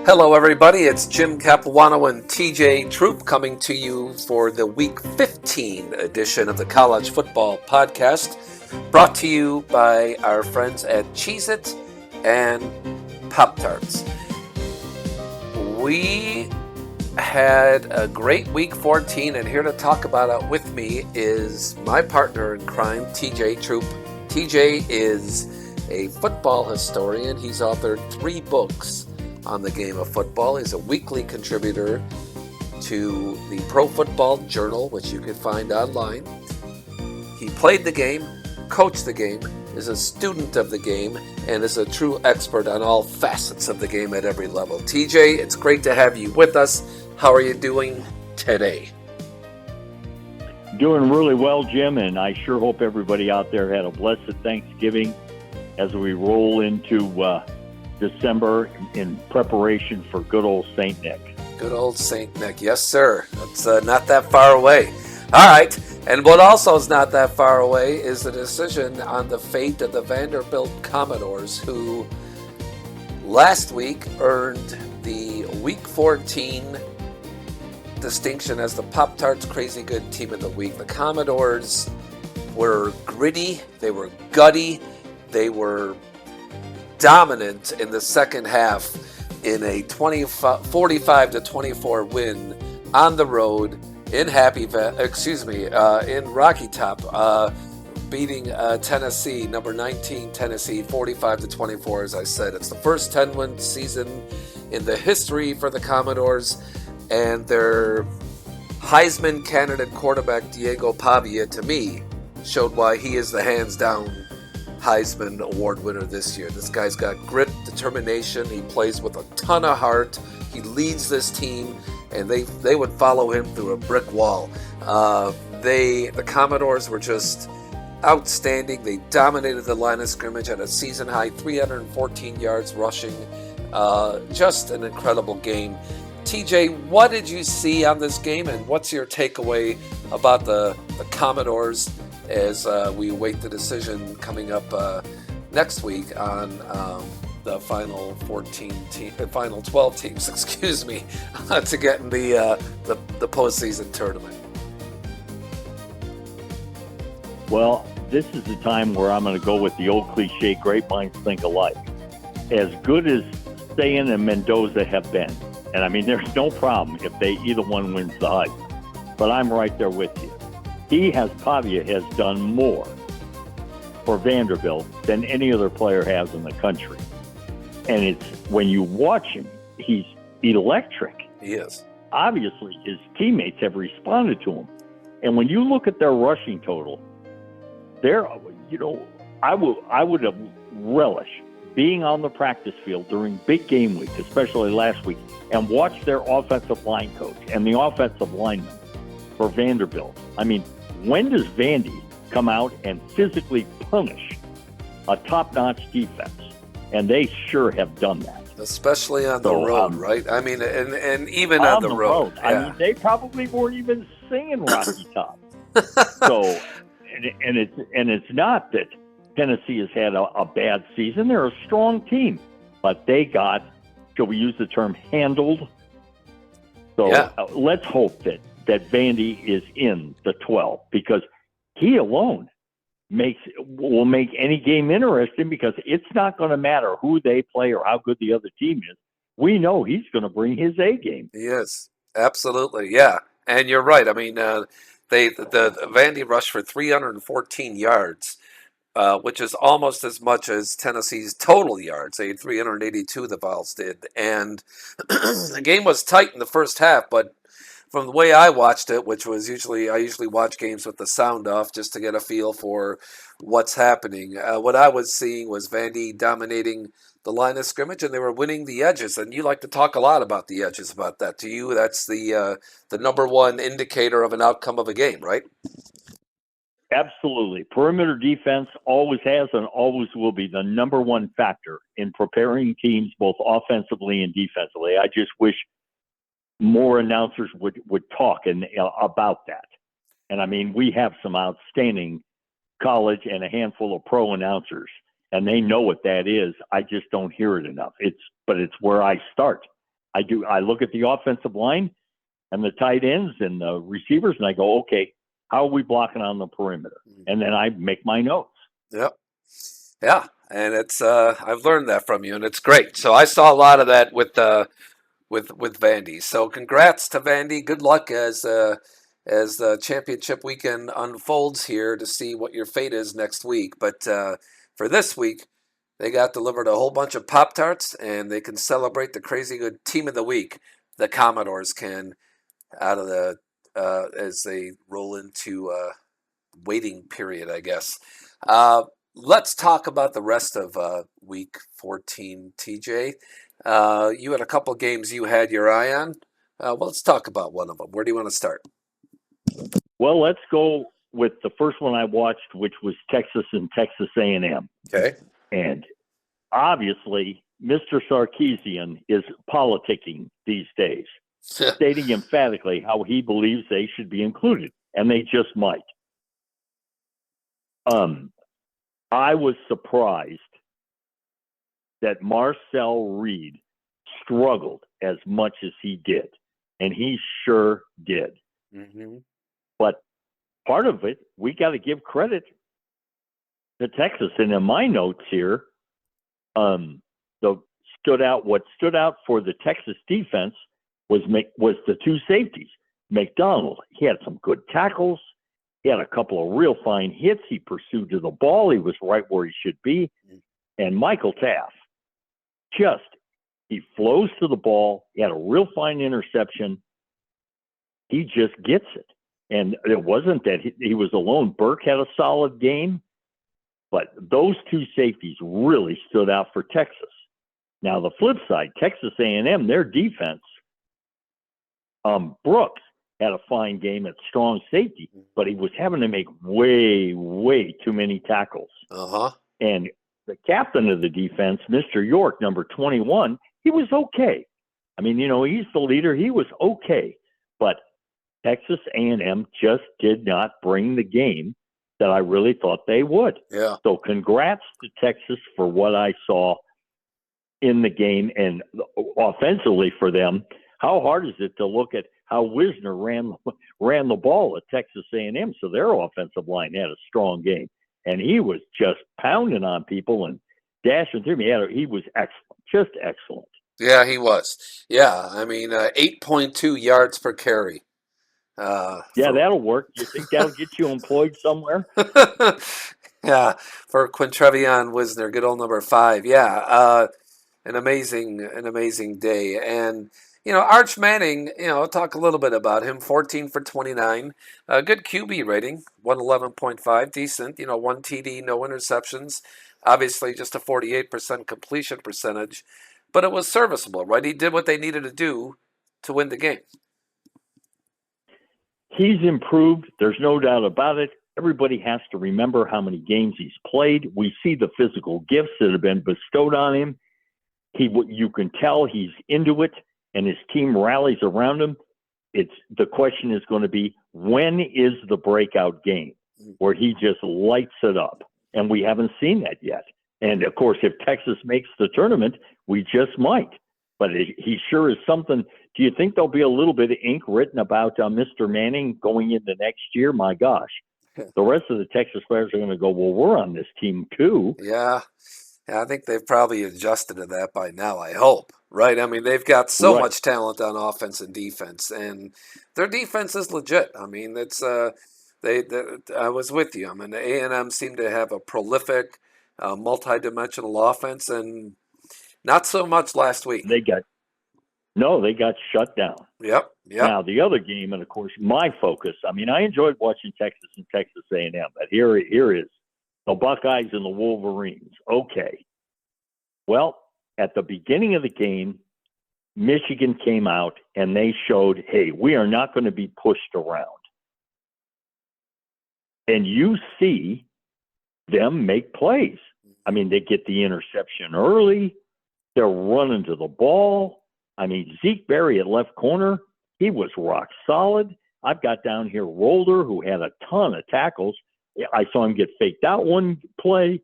Hello, everybody. It's Jim Capuano and TJ Troop coming to you for the Week 15 edition of the College Football Podcast, brought to you by our friends at Cheez-It and Pop-Tarts. We had a great Week 14, and here to talk about it with me is my partner in crime, TJ Troop. TJ is a football historian. He's authored 3 books on the game of football. He's a weekly contributor to the Pro Football Journal, which you can find online. He played the game, coached the game, is a student of the game, and is a true expert on all facets of the game at every level. TJ, it's great to have you with us. How are you doing today? Doing really well, Jim, and I sure hope everybody out there had a blessed Thanksgiving as we roll into December in preparation for good old St. Nick. Good old St. Nick. Yes, sir. It's not that far away. All right. And what also is not that far away is the decision on the fate of the Vanderbilt Commodores, who last week earned the Week 14 distinction as the Pop-Tarts Crazy Good Team of the Week. The Commodores were gritty. They were gutty. They were dominant in the second half in a 45-24 win on the road in in Rocky Top, beating Tennessee, number 19 Tennessee, 45-24. As I said, it's the first 10-win season in the history for the Commodores, and their Heisman candidate quarterback Diego Pavia, to me, showed why he is the hands-down Heisman Award winner this year. This guy's got grit, determination. He plays with a ton of heart. He leads this team, and they would follow him through a brick wall. The Commodores were just outstanding. They dominated the line of scrimmage at a season high 314 yards rushing. Just an incredible game. TJ, what did you see on this game, and what's your takeaway about the Commodores as we await the decision coming up next week on the final 12 teams, to get in the postseason tournament? Well, this is the time where I'm going to go with the old cliche, great minds think alike. As good as Sayan and Mendoza have been, and I mean, there's no problem if either one wins the Heisman, but I'm right there with you. Pavia has done more for Vanderbilt than any other player has in the country. And it's when you watch him, he's electric. He is. Obviously, his teammates have responded to him. And when you look at their rushing total, I would have relished being on the practice field during big game week, especially last week, and watch their offensive line coach and the offensive lineman for Vanderbilt. I mean, when does Vandy come out and physically punish a top-notch defense? And they sure have done that. Especially on the road, right? I mean, and even on the road. Yeah. I mean, they probably weren't even singing Rocky Top. So, and it's not that Tennessee has had a bad season. They're a strong team, but they got, shall we use the term, handled? So let's hope that Vandy is in the 12, because he alone will make any game interesting, because it's not going to matter who they play or how good the other team is. We know he's going to bring his A game. He is. Absolutely. Yeah. And you're right. I mean, the Vandy rushed for 314 yards, which is almost as much as Tennessee's total yards. They had 382, the Vols did. And the game was tight in the first half, but from the way I watched it, which was I usually watch games with the sound off just to get a feel for what's happening. What I was seeing was Vandy dominating the line of scrimmage, and they were winning the edges. And you like to talk a lot about the edges, about that. To you, that's the number one indicator of an outcome of a game, right? Absolutely. Perimeter defense always has and always will be the number one factor in preparing teams both offensively and defensively. I just wish more announcers would talk about that. And I mean, we have some outstanding college and a handful of pro announcers, and they know what that is. I just don't hear it enough. But it's where I start. I look at the offensive line and the tight ends and the receivers, and I go, okay, how are we blocking on the perimeter? And then I make my notes. Yep. Yeah, and it's I've learned that from you, and it's great. So I saw a lot of that with Vandy. So congrats to Vandy. Good luck as the championship weekend unfolds here to see what your fate is next week. But for this week, they got delivered a whole bunch of Pop Tarts, and they can celebrate the crazy good team of the week. The Commodores can out of the as they roll into waiting period, I guess. Uh, let's talk about the rest of Week 14, TJ. You had a couple games you had your eye on. Well, let's talk about one of them. Where do you want to start? Well, let's go with the first one I watched, which was Texas and Texas A&M. Okay. And obviously, Mr. Sarkisian is politicking these days, stating emphatically how he believes they should be included, and they just might. I was surprised that Marcel Reed struggled as much as he did, and he sure did. Mm-hmm. But part of it, we got to give credit to Texas. And in my notes here, what stood out for the Texas defense was the two safeties. McDonald, he had some good tackles. He had a couple of real fine hits. He pursued to the ball. He was right where he should be. And Michael Taff, he flows to the ball. He had a real fine interception. He just gets it. And it wasn't that he was alone. Burke had a solid game, but those two safeties really stood out for Texas. Now, the flip side, Texas A&M, their defense, Brooks had a fine game at strong safety, but he was having to make way, way too many tackles. Uh-huh. And the captain of the defense, Mr. York, number 21, he was okay. I mean, he's the leader. He was okay. But Texas A&M just did not bring the game that I really thought they would. Yeah. So congrats to Texas for what I saw in the game, and offensively for them. How hard is it to look at how Wisner ran the ball at Texas A&M? So their offensive line had a strong game, and he was just pounding on people and dashing through me. He was excellent, just excellent. Yeah, he was. Yeah, I mean, 8.2 yards per carry. That'll work. You think that'll get you employed somewhere? Yeah, for Quintrevion Wisner, good old number 5. Yeah, an amazing day. And Arch Manning, talk a little bit about him. 14 for 29, good QB rating, 111.5, decent. 1 TD, no interceptions. Obviously, just a 48% completion percentage, but it was serviceable, right? He did what they needed to do to win the game. He's improved. There's no doubt about it. Everybody has to remember how many games he's played. We see the physical gifts that have been bestowed on him. You can tell he's into it, and his team rallies around him. The question is going to be, when is the breakout game where he just lights it up? And we haven't seen that yet. And of course, if Texas makes the tournament, we just might. But he sure is something. Do you think there'll be a little bit of ink written about Mr. Manning going into next year? My gosh. The rest of the Texas players are going to go, well, we're on this team too. Yeah, I think they've probably adjusted to that by now, I hope. Right? I mean, they've got so much talent on offense and defense, and their defense is legit. I mean, it's I was with you. I mean, the A&M seemed to have a prolific, multi-dimensional offense, and not so much last week. They got shut down. Yep. Now, the other game, and of course, my focus, I mean, I enjoyed watching Texas and Texas A&M, but here is the Buckeyes and the Wolverines. Okay. Well, at the beginning of the game, Michigan came out and they showed, hey, we are not going to be pushed around. And you see them make plays. I mean, they get the interception early. They're running to the ball. I mean, Zeke Berry at left corner, he was rock solid. I've got down here Rolder, who had a ton of tackles. I saw him get faked out one play,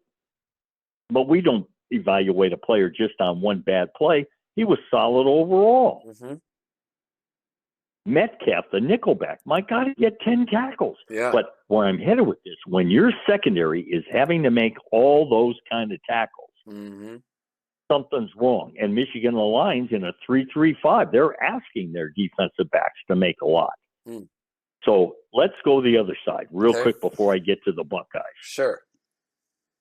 but we don't evaluate a player just on one bad play. he was solid overall. Mm-hmm. Metcalf, the nickelback, my God, he had 10 tackles. Yeah. But where I'm headed with this, when your secondary is having to make all those kind of tackles, Mm-hmm. something's wrong. And Michigan aligns in a 3-3-5. They're asking their defensive backs to make a lot. Mm. So let's go the other side real Okay. quick before I get to the Buckeyes. Sure.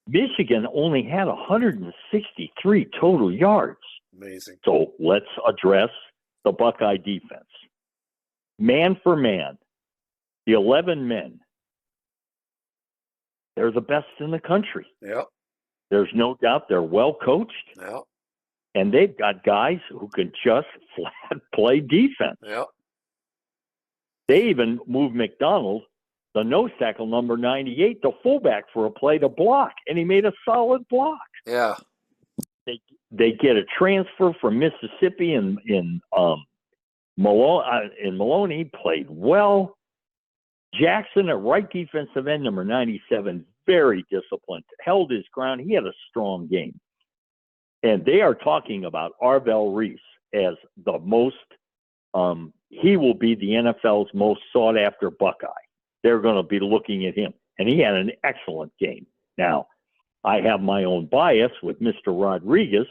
Michigan only had 163 total yards. Amazing. So let's address the Buckeye defense. Man for man, the 11 men, they're the best in the country. Yep. There's no doubt they're well coached, Yep. and they've got guys who can just flat play defense. Yep. They even moved McDonald, the nose tackle number 98, to fullback for a play to block, and he made a solid block. Yeah. They get a transfer from Mississippi in Maloney, played well. Jackson at right defensive end, number 97, very disciplined, held his ground. He had a strong game. And they are talking about Arvell Reese as the most, he will be the NFL's most sought after Buckeye. They're going to be looking at him. And he had an excellent game. Now, I have my own bias with Mr. Rodriguez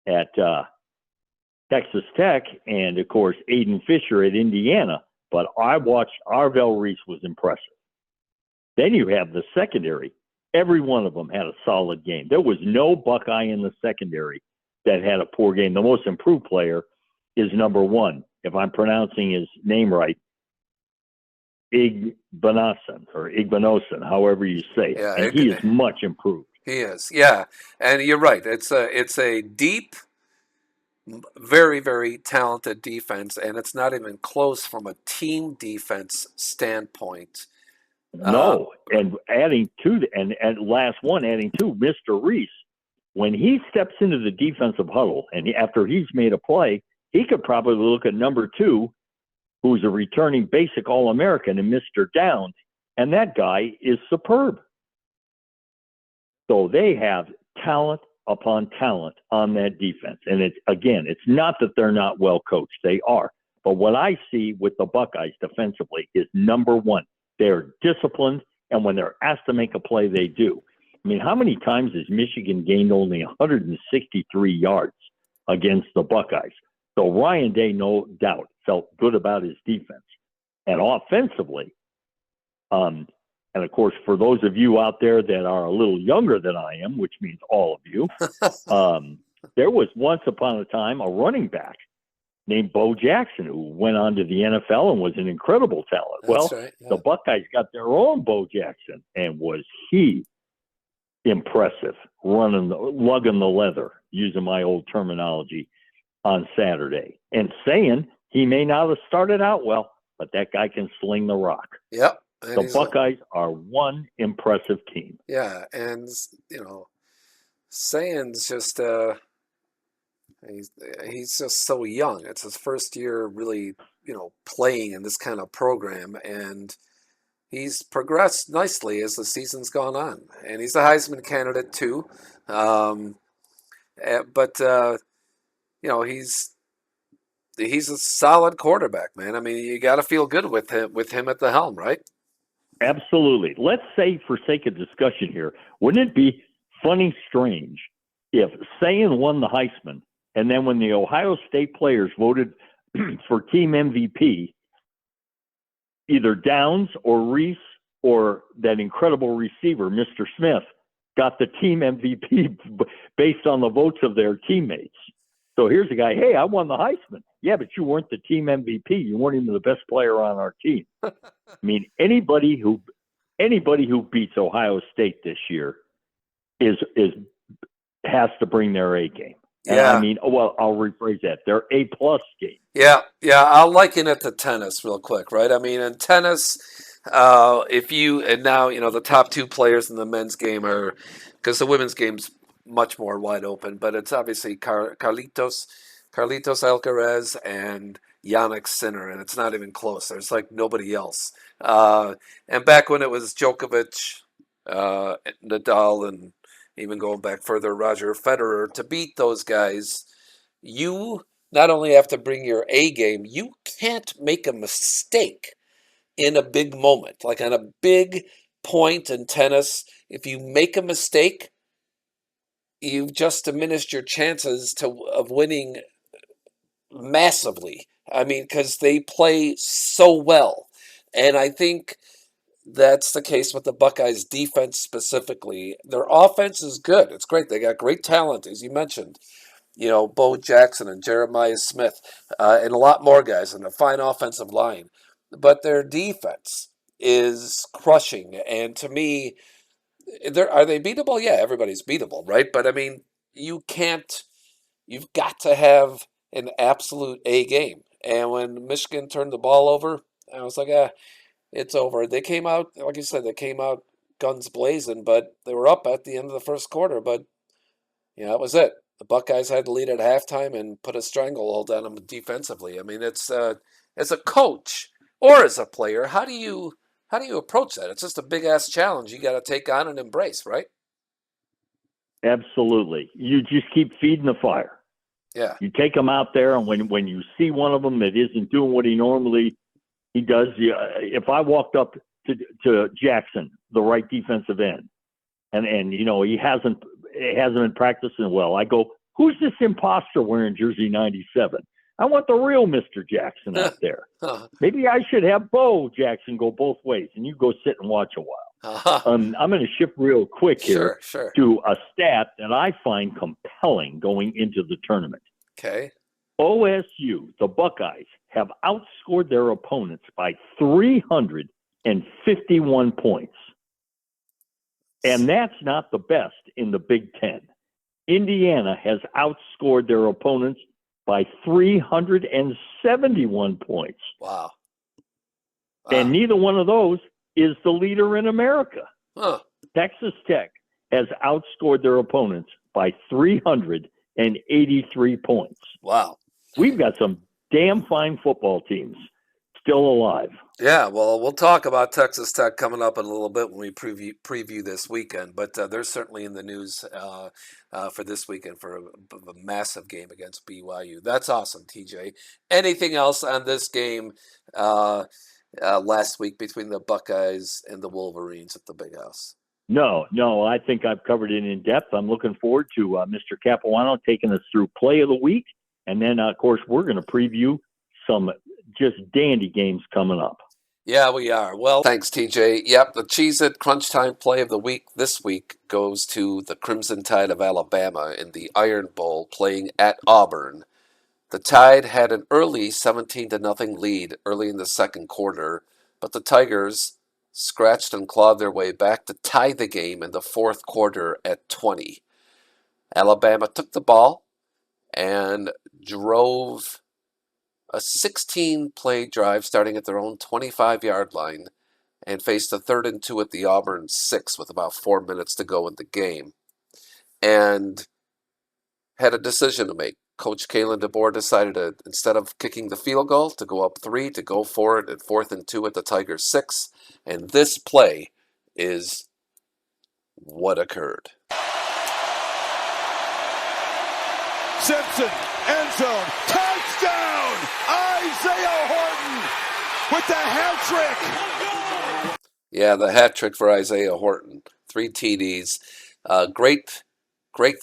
at Texas Tech and, of course, Aiden Fisher at Indiana. But I watched Arvell Reese was impressive. Then you have the secondary. Every one of them had a solid game. There was no Buckeye in the secondary that had a poor game. The most improved player is number 1, if I'm pronouncing his name right, Igbinosun, however you say it. Yeah. And he is much improved. He is. Yeah. And you're right. It's a deep, very, very talented defense, and it's not even close from a team defense standpoint. No, and adding to and last one, adding to Mr. Reese, when he steps into the defensive huddle and after he's made a play, he could probably look at number 2, who's a returning basic All-American, and Mr. Downs, and that guy is superb. So they have talent upon talent on that defense, and it's not that they're not well coached; they are. But what I see with the Buckeyes defensively is number 1. They're disciplined, and when they're asked to make a play, they do. I mean, how many times has Michigan gained only 163 yards against the Buckeyes? So Ryan Day, no doubt, felt good about his defense. And offensively, and of course, for those of you out there that are a little younger than I am, which means all of you, there was once upon a time a running back named Bo Jackson, who went on to the NFL and was an incredible talent. That's right, yeah. The Buckeyes got their own Bo Jackson, and was he impressive, lugging the leather, using my old terminology, on Saturday. And saying he may not have started out well, but that guy can sling the rock. Yep. The Buckeyes are one impressive team. Yeah, and Sayan's just he's just so young. It's his first year really, playing in this kind of program, and he's progressed nicely as the season's gone on. And he's a Heisman candidate too. But he's a solid quarterback, man. I mean, you got to feel good with him at the helm, right? Absolutely. Let's say, for sake of discussion here, wouldn't it be funny, strange, if Sayan won the Heisman, and then when the Ohio State players voted for team MVP, either Downs or Reese or that incredible receiver, Mr. Smith, got the team MVP based on the votes of their teammates. So here's a guy, hey, I won the Heisman. Yeah, but you weren't the team MVP. You weren't even the best player on our team. I mean, anybody who beats Ohio State this year has to bring their A game. And Yeah. I mean, I'll rephrase that. Their A+ game. Yeah. I'll liken it to tennis real quick, right? I mean, in tennis, now the top 2 players in the men's game are, because the women's game's much more wide open, but it's obviously Carlitos Alcaraz and Yannick Sinner, and it's not even close. There's like nobody else. And back when it was Djokovic, Nadal, and even going back further, Roger Federer, to beat those guys, you not only have to bring your A game, you can't make a mistake in a big moment. Like on a big point in tennis, if you make a mistake, you've just diminished your chances of winning massively. I mean, because they play so well. And I think that's the case with the Buckeyes defense specifically. Their offense is good. It's great. They got great talent, as you mentioned. Bo Jackson and Jeremiah Smith, and a lot more guys, and a fine offensive line. But their defense is crushing. And to me, are they beatable? Yeah, everybody's beatable, right? But I mean, you can't. You've got to have an absolute A game. And when Michigan turned the ball over, I was like, it's over. They came out, like you said, they came out guns blazing, but they were up at the end of the first quarter. But that was it. The Buckeyes had to lead at halftime and put a stranglehold on them defensively. I mean, it's as a coach or as a player, how do you approach that? It's just a big ass challenge you got to take on and embrace, right? Absolutely. You just keep feeding the fire. Yeah. You take them out there, and when you see one of them that isn't doing what he does, if I walked up to Jackson, the right defensive end, and he hasn't been practicing well, I go, who's this imposter wearing jersey 97? I want the real Mr. Jackson out there. Maybe I should have Bo Jackson go both ways, and you go sit and watch a while. I'm going to shift real quick here Sure. to a stat that I find compelling going into the tournament. Okay. OSU, the Buckeyes, have outscored their opponents by 351 points. And that's not the best in the Big Ten. Indiana has outscored their opponents by 371 points. Wow. And neither one of those is the leader in America. Texas Tech has outscored their opponents by 383 points. Wow. We've got some damn fine football teams still alive. Yeah, well, we'll talk about Texas Tech coming up in a little bit when we preview this weekend, but they're certainly in the news for this weekend for a massive game against BYU. That's awesome, TJ. Anything else on this game last week between the Buckeyes and the Wolverines at the Big House? No, I think I've covered it in depth. I'm looking forward to Mr. Capuano taking us through play of the week, and then, of course, we're going to preview some just dandy games coming up. Yeah, we are. Well, thanks, TJ. Yep, the Cheez-It Crunch Time play of the week this week goes to the Crimson Tide of Alabama in the Iron Bowl playing at Auburn. The Tide had an early 17-0 lead early in the second quarter, but the Tigers scratched and clawed their way back to tie the game in the fourth quarter at 20. Alabama took the ball and drove a 16-play drive starting at their own 25-yard line and faced a 3rd and 2 at the Auburn 6 with about 4 minutes to go in the game and had a decision to make. Coach Kalen DeBoer decided to, instead of kicking the field goal, to go up 3, to go for it at 4th and 2 at the Tigers 6. And this play is what occurred. Simpson, end zone, touchdown! Isaiah Horton with the hat trick. Yeah, the hat trick for Isaiah Horton. 3 TDs. Great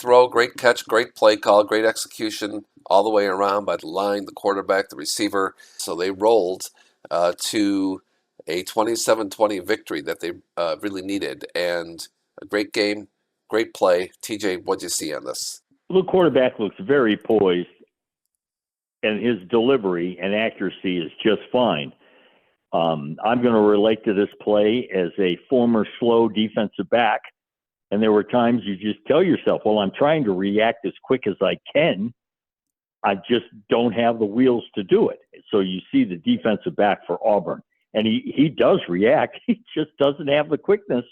throw, great catch, great play call, great execution all the way around by the line, the quarterback, the receiver. So they rolled to a 27-20 victory that they really needed. And a great game, great play. TJ, what'd you see on this? The quarterback looks very poised, and his delivery and accuracy is just fine. I'm going to relate to this play as a former slow defensive back, and there were times you just tell yourself, well, I'm trying to react as quick as I can. I just don't have the wheels to do it. So you see the defensive back for Auburn, and he does react. He just doesn't have the quickness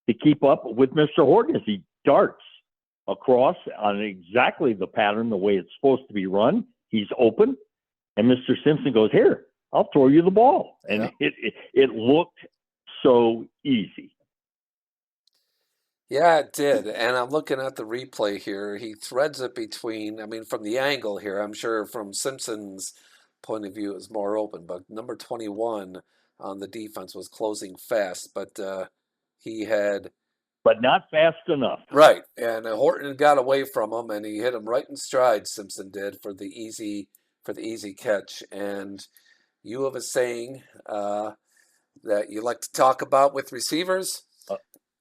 to keep up with Mr. Horton as he darts across on exactly the pattern, the way it's supposed to be run. He's open, and Mr. Simpson goes, here, I'll throw you the ball. And it looked so easy. Yeah, it did. And I'm looking at the replay here. He threads it between, I mean, from the angle here, I'm sure from Simpson's point of view, it was more open, but number 21 on the defense was closing fast, but he had, but not fast enough. right, and Horton got away from him, and he hit him right in stride, Simpson did, for the easy catch. And you have a saying that you like to talk about with receivers. Uh,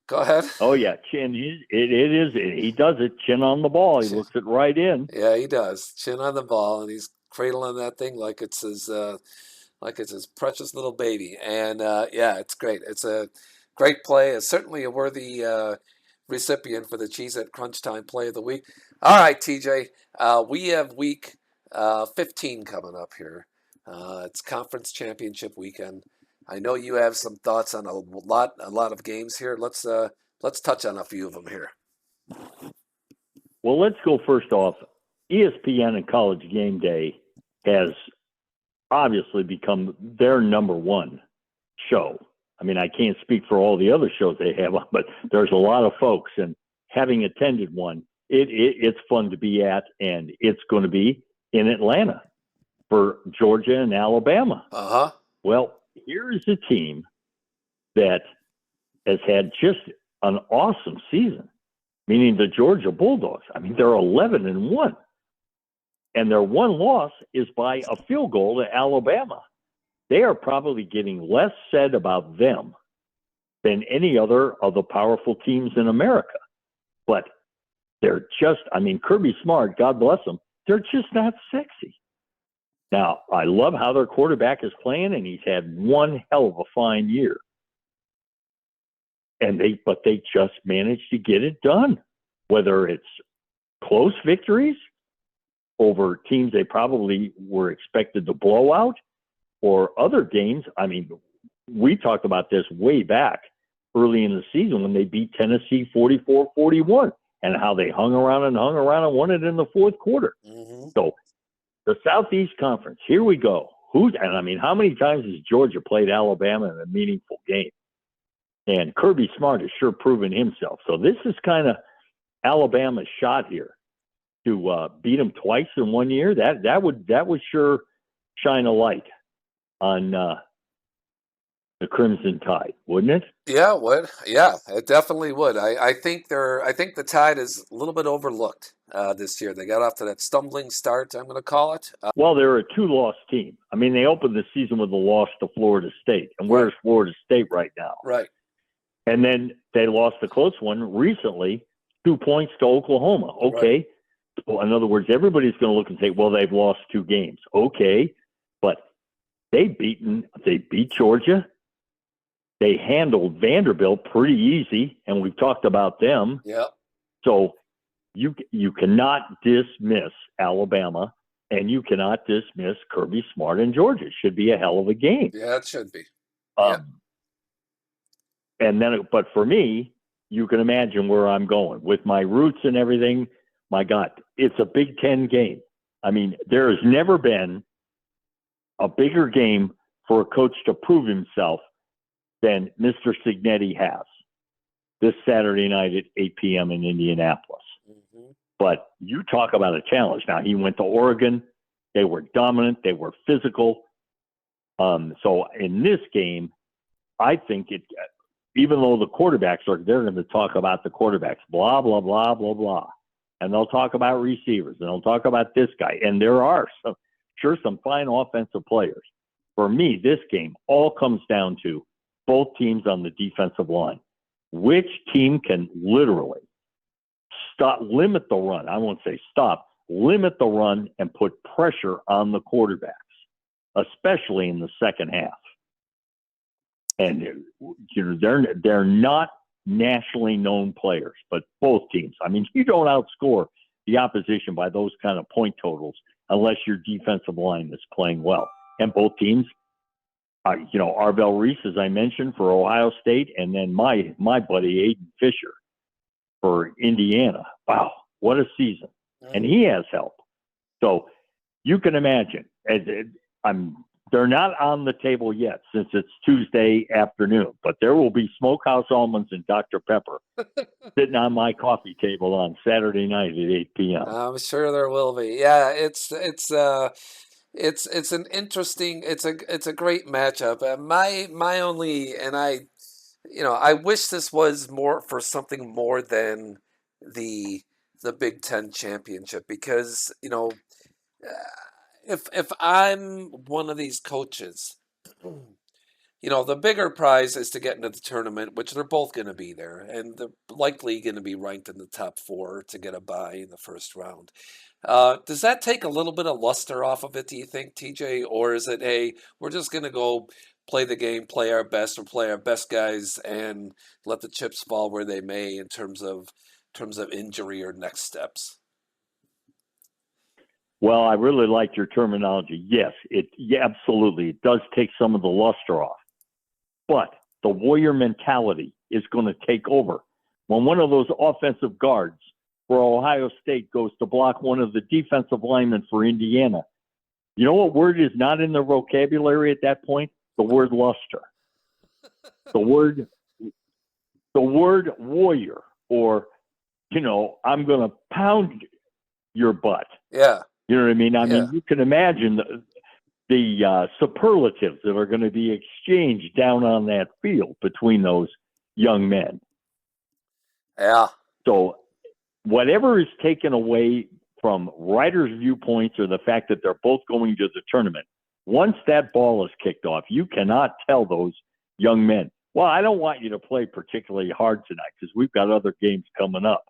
Go ahead. oh yeah, chin. It is. He does it. Chin on the ball. He looks it right in. Yeah, he does. Chin on the ball, and he's cradling that thing like it's his precious little baby. And yeah, it's great. It's a great play. It's certainly a worthy recipient for the Cheese at Crunch Time Play of the Week. All right, TJ, we have week 15 coming up here. It's conference championship weekend. I know you have some thoughts on a lot of games here. Let's touch on a few of them here. Well, let's go first off. ESPN and College Game Day has obviously become their number one show. I mean, I can't speak for all the other shows they have, but there's a lot of folks, and having attended one, it's fun to be at, and it's going to be in Atlanta for Georgia and Alabama. Uh-huh. Well, here is a team that has had just an awesome season, meaning the Georgia Bulldogs. I mean, they're 11-1, and their one loss is by a field goal to Alabama. They are probably getting less said about them than any other of the powerful teams in America. But they're just, I mean, Kirby Smart, God bless them, they're just not sexy. Now, I love how their quarterback is playing, and he's had one hell of a fine year. But they just managed to get it done, whether it's close victories over teams they probably were expected to blow out, or other games. I mean, we talked about this way back early in the season when they beat Tennessee 44-41, and how they hung around and won it in the fourth quarter. Mm-hmm. So the Southeast Conference, here we go. And I mean, how many times has Georgia played Alabama in a meaningful game? And Kirby Smart has sure proven himself. So this is kind of Alabama's shot here to beat them twice in 1 year. That would sure shine a light on the Crimson Tide, wouldn't it? Yeah, it would. Yeah, it definitely would. I think the Tide is a little bit overlooked this year. They got off to that stumbling start, I'm going to call it. Well, they're a two-loss team. I mean, they opened the season with a loss to Florida State. And where's Florida State right now? Right. And then they lost a close one recently, 2 points to Oklahoma. Okay. Right. So in other words, everybody's going to look and say, well, they've lost 2 games. Okay. But they beat Georgia. They handled Vanderbilt pretty easy, and we've talked about them. Yeah. So you cannot dismiss Alabama, and you cannot dismiss Kirby Smart in Georgia. It should be a hell of a game. Yeah, it should be. And then, but for me, you can imagine where I'm going with my roots and everything. My God, it's a Big Ten game. I mean, there has never been a bigger game for a coach to prove himself than Mr. Signetti has this Saturday night at 8 p.m. in Indianapolis. Mm-hmm. But you talk about a challenge. Now, he went to Oregon. They were dominant. They were physical. So in this game, I think even though the quarterbacks they're going to talk about the quarterbacks, blah, blah, blah, blah, blah. And they'll talk about receivers, and they'll talk about this guy. And there are some fine offensive players. For me, this game all comes down to both teams on the defensive line. Which team can literally limit the run? I won't say stop, limit the run and put pressure on the quarterbacks, especially in the second half. And they're not nationally known players, but both teams. I mean, you don't outscore the opposition by those kind of point totals unless your defensive line is playing well. And both teams, Arvell Reese, as I mentioned, for Ohio State, and then my buddy Aiden Fisher for Indiana. Wow, what a season. And he has help. So you can imagine, I'm They're not on the table yet since it's Tuesday afternoon, but there will be Smokehouse Almonds and Dr. Pepper sitting on my coffee table on Saturday night at 8 p.m. I'm sure there will be. Yeah, it's an interesting, it's a great matchup. My only, and I wish this was more for something more than the Big Ten championship, because if I'm one of these coaches, the bigger prize is to get into the tournament, which they're both going to be there, and they're likely going to be ranked in the top four to get a bye in the first round. Does that take a little bit of luster off of it, do you think, TJ? Or is it, hey, we're just going to go play the game, play our best, or play our best guys, and let the chips fall where they may in terms of injury or next steps? Well, I really like your terminology. Yes, absolutely. It does take some of the luster off. But the warrior mentality is going to take over. When one of those offensive guards for Ohio State goes to block one of the defensive linemen for Indiana, you know what word is not in the vocabulary at that point? The word luster. The word warrior, or, I'm going to pound your butt. Yeah. You know what I mean? I mean, you can imagine the superlatives that are going to be exchanged down on that field between those young men. Yeah. So whatever is taken away from writers' viewpoints, or the fact that they're both going to the tournament, once that ball is kicked off, you cannot tell those young men, well, I don't want you to play particularly hard tonight because we've got other games coming up.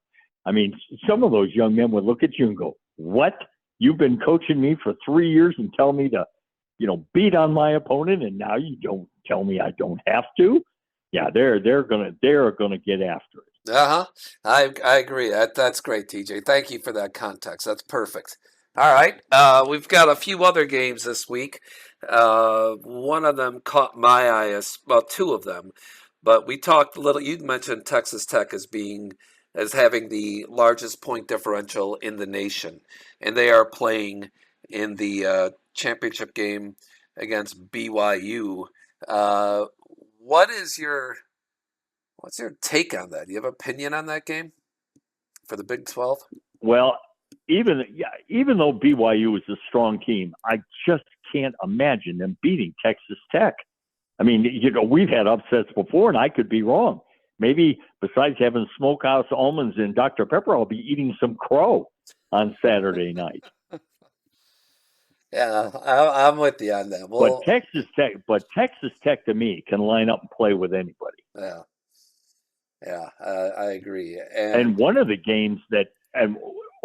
I mean, some of those young men would look at you and go, what? You've been coaching me for 3 years and tell me to, beat on my opponent, and now you don't tell me I don't have to? Yeah, they're gonna get after it. Uh-huh. I agree. That's great, TJ. Thank you for that context. That's perfect. All right. We've got a few other games this week. One of them caught my eye, well, two of them. But we talked a little. You mentioned Texas Tech as having the largest point differential in the nation, and they are playing in the championship game against BYU. Uh, what's your take on that? Do you have an opinion on that game for the Big 12? Well, even though BYU is a strong team, I just can't imagine them beating Texas Tech. I mean, we've had upsets before, and I could be wrong. Maybe besides having Smokehouse Almonds and Dr. Pepper, I'll be eating some crow on Saturday night. Yeah, I'm with you on that. But Texas Tech to me can line up and play with anybody. Yeah, I agree. And one of the games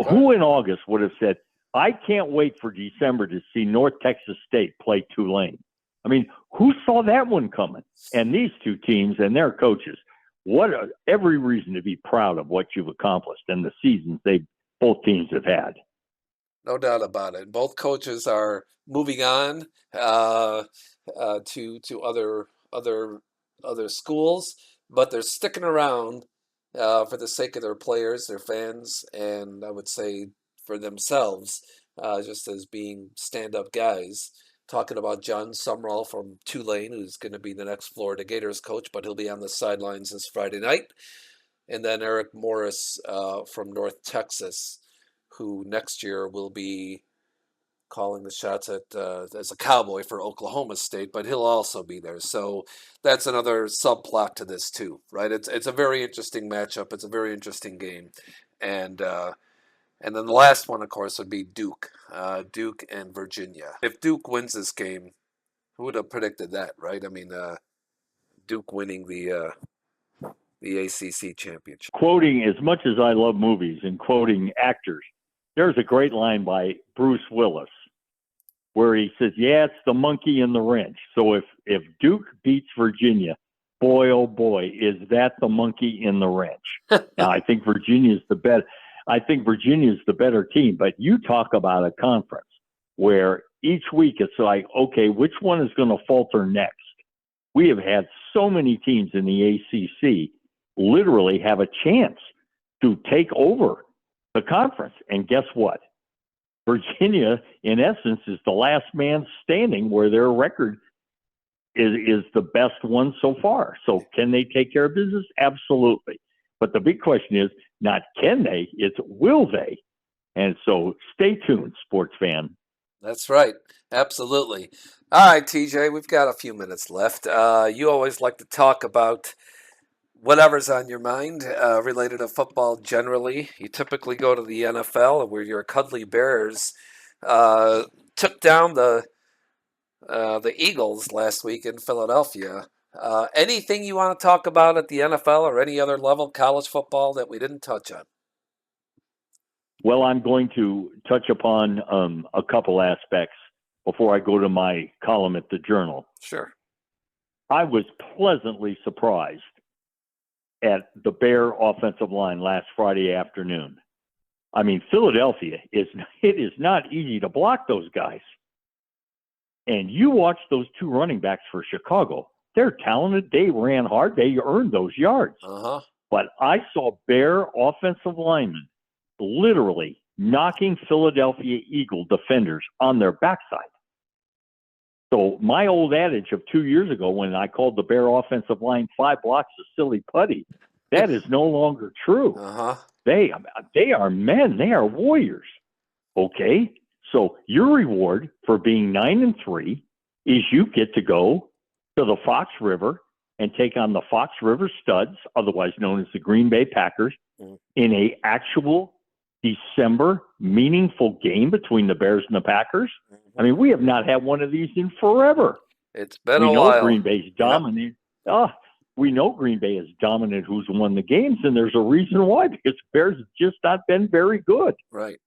who in August would have said, I can't wait for December to see North Texas State play Tulane. I mean, who saw that one coming? And these two teams and their coaches, every reason to be proud of what you've accomplished and the seasons both teams have had. No doubt about it. Both coaches are moving on to other schools, but they're sticking around for the sake of their players, their fans, and I would say for themselves, just as being stand-up guys. Talking about John Sumrall from Tulane, who's going to be the next Florida Gators coach, but he'll be on the sidelines this Friday night. And then Eric Morris from North Texas, who next year will be calling the shots as a Cowboy for Oklahoma State, but he'll also be there. So that's another subplot to this too, right? It's a very interesting matchup. It's a very interesting game, and then the last one, of course, would be Duke and Virginia. If Duke wins this game, who would have predicted that, right? I mean, Duke winning the ACC championship. Quoting, as much as I love movies and quoting actors, there's a great line by Bruce Willis where he says, yeah, it's the monkey in the wrench. So if Duke beats Virginia, boy, oh boy, is that the monkey in the wrench. Now, I think Virginia's the better team, but you talk about a conference where each week it's like, okay, which one is going to falter next? We have had so many teams in the ACC literally have a chance to take over the conference. And guess what? Virginia, in essence, is the last man standing where their record is the best one so far. So can they take care of business? Absolutely. But the big question is not can they, it's will they? And so stay tuned, sports fan. That's right. Absolutely. All right, TJ, we've got a few minutes left. You always like to talk about whatever's on your mind related to football generally. You typically go to the NFL, where your Cuddly Bears took down the Eagles last week in Philadelphia. Anything you want to talk about at the NFL or any other level, college football, that we didn't touch on? Well, I'm going to touch upon a couple aspects before I go to my column at the Journal. Sure. I was pleasantly surprised at the Bear offensive line last Friday afternoon. I mean, Philadelphia it is not easy to block those guys. And you watch those two running backs for Chicago. They're talented. They ran hard. They earned those yards. Uh-huh. But I saw Bear offensive linemen literally knocking Philadelphia Eagle defenders on their backside. So my old adage of 2 years ago when I called the Bear offensive line 5 blocks of silly putty, that is no longer true. Uh-huh. They are men. They are warriors. Okay? So your reward for being 9-3 is you get to go to the Fox River and take on the Fox River Studs, otherwise known as the Green Bay Packers, in a actual December meaningful game between the Bears and the Packers. I mean, we have not had one of these in forever. It's been we a know while. Green Bay's dominant. Yep. We know Green Bay is dominant who's won the games, and there's a reason why, because Bears have just not been very good. Right.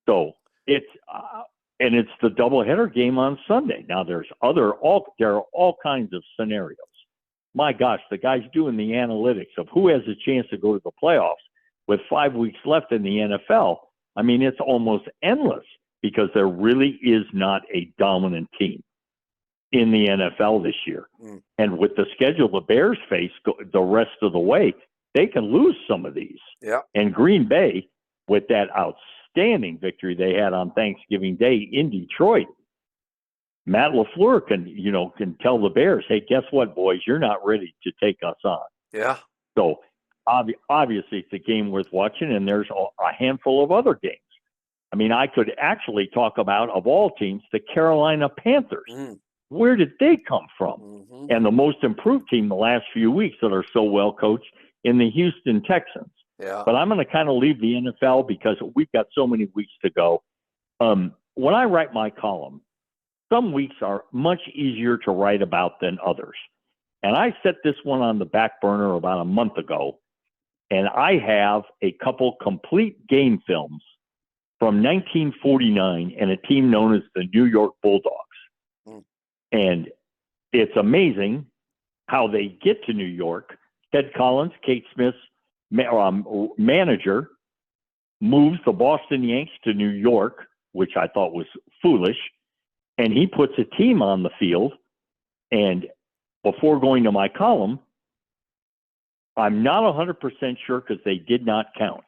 So it's the doubleheader game on Sunday. Now there are all kinds of scenarios. My gosh, the guy's doing the analytics of who has a chance to go to the playoffs with 5 weeks left in the NFL. I mean, it's almost endless because there really is not a dominant team in the NFL this year. And with the schedule the Bears face the rest of the way, they can lose some of these. Yeah. And Green Bay, with that outstanding victory they had on Thanksgiving Day in Detroit, Matt LaFleur can tell the Bears, hey, guess what, boys? You're not ready to take us on. Yeah. So obviously it's a game worth watching, and there's a handful of other games. I mean, I could actually talk about, of all teams, the Carolina Panthers. Where did they come from? Mm-hmm. And the most improved team the last few weeks that are so well coached in the Houston Texans. Yeah. But I'm going to kind of leave the NFL because we've got so many weeks to go. When I write my column, some weeks are much easier to write about than others. And I set this one on the back burner about a month ago. And I have a couple complete game films from 1949 and a team known as the New York Bulldogs. And it's amazing how they get to New York. Ted Collins, Kate Smith's manager, moves the Boston Yanks to New York, which I thought was foolish. And he puts a team on the field. And before going to my column, I'm not 100% sure because they did not count.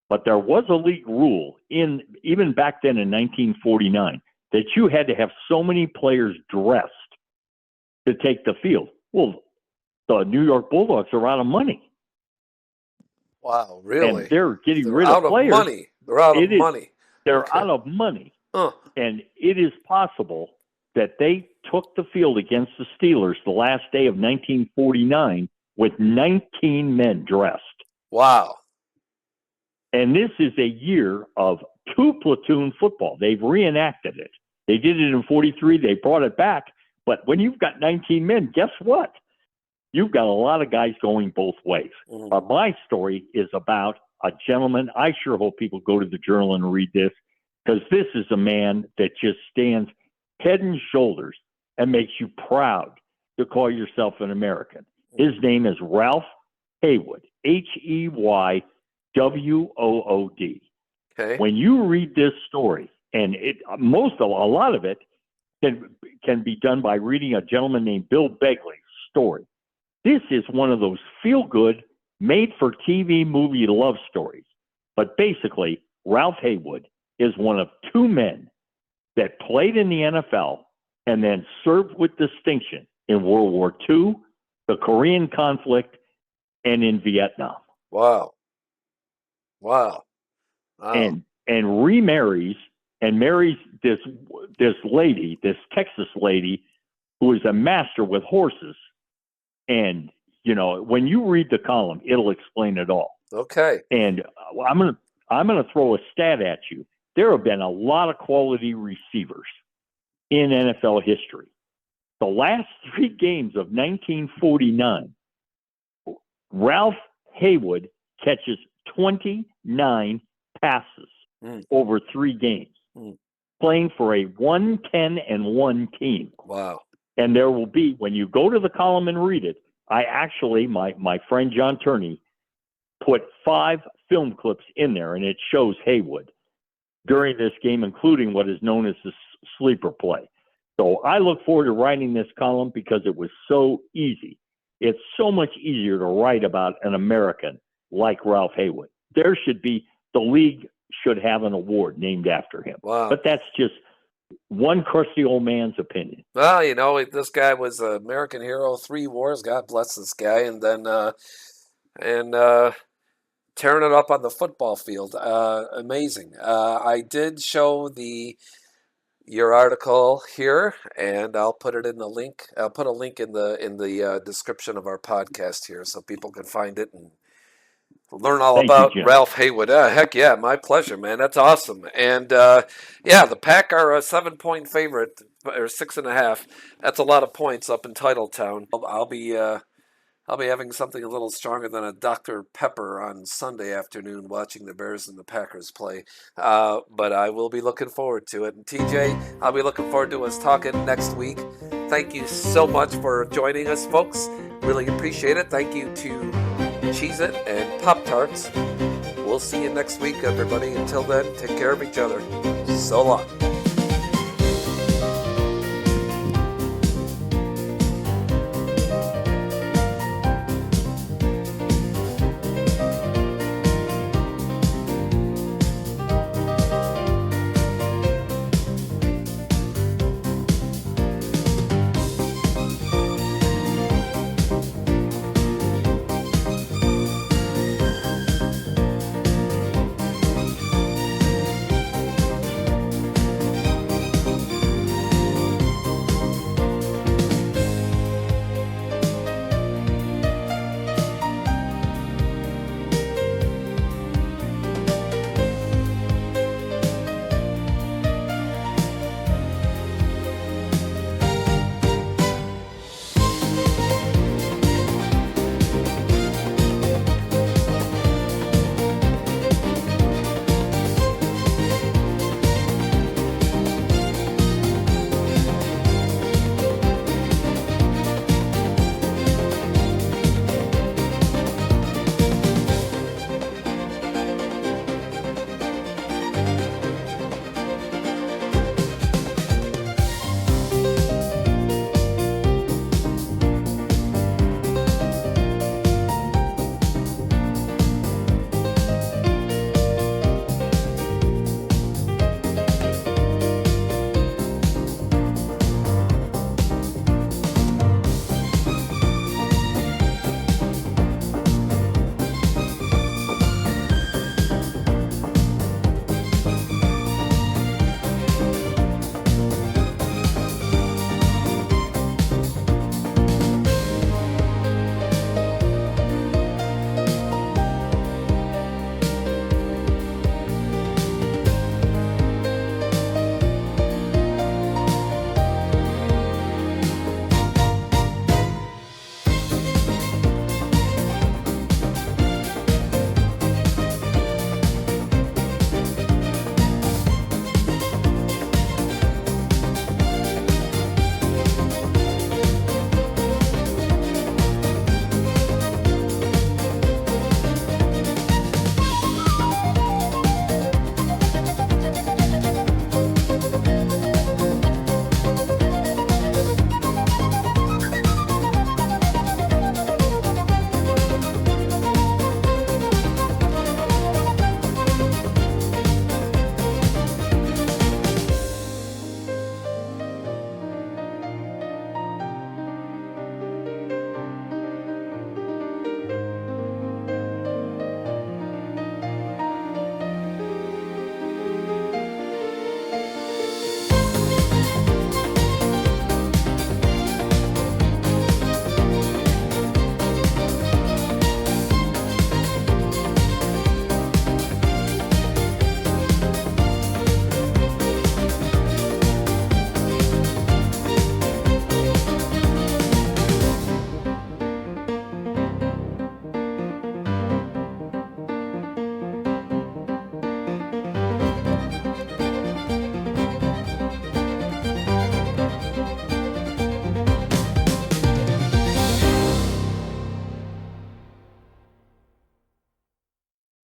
But there was a league rule even back then in 1949 that you had to have so many players dressed to take the field. Well, the New York Bulldogs are out of money. Wow, really? And they're getting rid of players. Money. They're out of money. They're out of money. And it is possible that they took the field against the Steelers the last day of 1949 with 19 men dressed. Wow. And this is a year of 2-platoon football. They've reenacted it. They did it in 43. They brought it back. But when you've got 19 men, guess what? You've got a lot of guys going both ways. But my story is about a gentleman. I sure hope people go to the Journal and read this, because this is a man that just stands head and shoulders and makes you proud to call yourself an American. His name is Ralph Haywood, Heywood. Okay. When you read this story, and a lot of it can be done by reading a gentleman named Bill Begley's story. This is one of those feel-good, made-for-TV movie love stories. But basically, Ralph Haywood is one of two men that played in the NFL and then served with distinction in World War II, the Korean conflict, and in Vietnam. Wow. Wow. And remarries and marries this lady, this Texas lady, who is a master with horses. And when you read the column, it'll explain it all. Okay. And I'm gonna throw a stat at you. There have been a lot of quality receivers in NFL history. The last 3 games of 1949, Ralph Haywood catches 29 passes over 3 games, playing for a 1-10-1 team. Wow. And there will be, when you go to the column and read it, I actually, my friend John Turney put 5 film clips in there, and it shows Haywood during this game, including what is known as the sleeper play. So I look forward to writing this column because it was so easy. It's so much easier to write about an American like Ralph Haywood. The league should have an award named after him. Wow. But that's just one crusty old man's opinion. Well, this guy was an American hero, 3 wars. God bless this guy. And then, tearing it up on the football field. Amazing. I did show your article here, and I'll put it in the link. I'll put a link in the description of our podcast here so people can find it and learn all about Ralph Haywood. Heck yeah, my pleasure, man. That's awesome. And the Pack are a 7-point favorite, or 6.5. That's a lot of points up in Titletown. I'll be having something a little stronger than a Dr. Pepper on Sunday afternoon watching the Bears and the Packers play. But I will be looking forward to it. And TJ, I'll be looking forward to us talking next week. Thank you so much for joining us, folks. Really appreciate it. Thank you to Cheez-It and Pop-Tarts. We'll see you next week, everybody. Until then, take care of each other. So long.